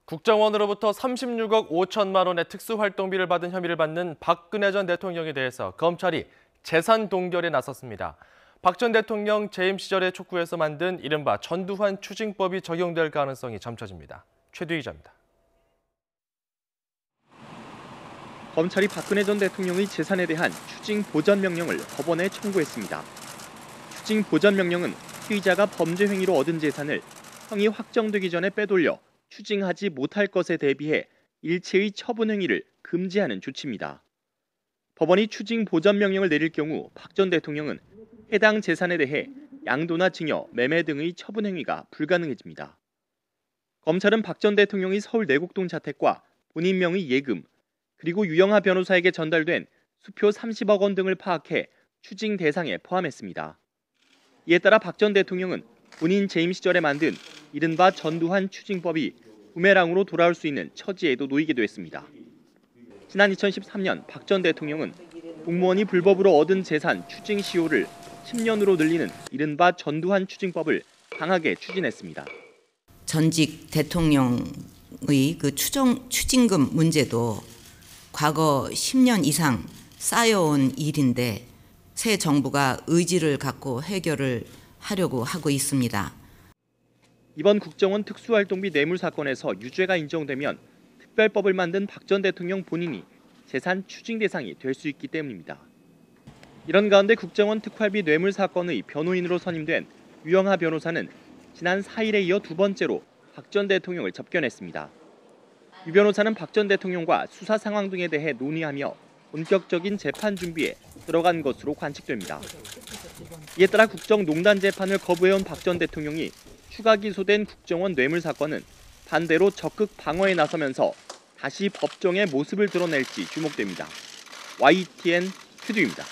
국정원으로부터 36억 5천만 원의 특수활동비를 받은 혐의를 받는 박근혜 전 대통령에 대해서 검찰이 재산 동결에 나섰습니다. 박 전 대통령 재임 시절에 촉구해서 만든 이른바 전두환 추징법이 적용될 가능성이 점쳐집니다. 최두희 기자입니다. 검찰이 박근혜 전 대통령의 재산에 대한 추징 보전 명령을 법원에 청구했습니다. 추징 보전 명령은 피의자가 범죄 행위로 얻은 재산을 형이 확정되기 전에 빼돌려 추징하지 못할 것에 대비해 일체의 처분 행위를 금지하는 조치입니다. 법원이 추징 보전 명령을 내릴 경우 박 전 대통령은 해당 재산에 대해 양도나 증여, 매매 등의 처분 행위가 불가능해집니다. 검찰은 박 전 대통령의 서울 내곡동 자택과 본인 명의 예금, 그리고 유영하 변호사에게 전달된 수표 30억 원 등을 파악해 추징 대상에 포함했습니다. 이에 따라 박 전 대통령은 본인 재임 시절에 만든 이른바 전두환 추징법이 부메랑으로 돌아올 수 있는 처지에도 놓이게 됐습니다. 지난 2013년 박 전 대통령은 공무원이 불법으로 얻은 재산 추징 시효를 10년으로 늘리는 이른바 전두환 추징법을 강하게 추진했습니다. 전직 대통령의 추징금 문제도 과거 10년 이상 쌓여온 일인데 새 정부가 의지를 갖고 해결을 하려고 하고 있습니다. 이번 국정원 특수활동비 뇌물 사건에서 유죄가 인정되면 특별법을 만든 박 전 대통령 본인이 재산 추징 대상이 될 수 있기 때문입니다. 이런 가운데 국정원 특활비 뇌물 사건의 변호인으로 선임된 유영하 변호사는 지난 4일에 이어 두 번째로 박 전 대통령을 접견했습니다. 유 변호사는 박 전 대통령과 수사 상황 등에 대해 논의하며 본격적인 재판 준비에 들어간 것으로 관측됩니다. 이에 따라 국정농단 재판을 거부해온 박 전 대통령이 추가 기소된 국정원 뇌물 사건은 반대로 적극 방어에 나서면서 다시 법정의 모습을 드러낼지 주목됩니다. YTN 최두희입니다.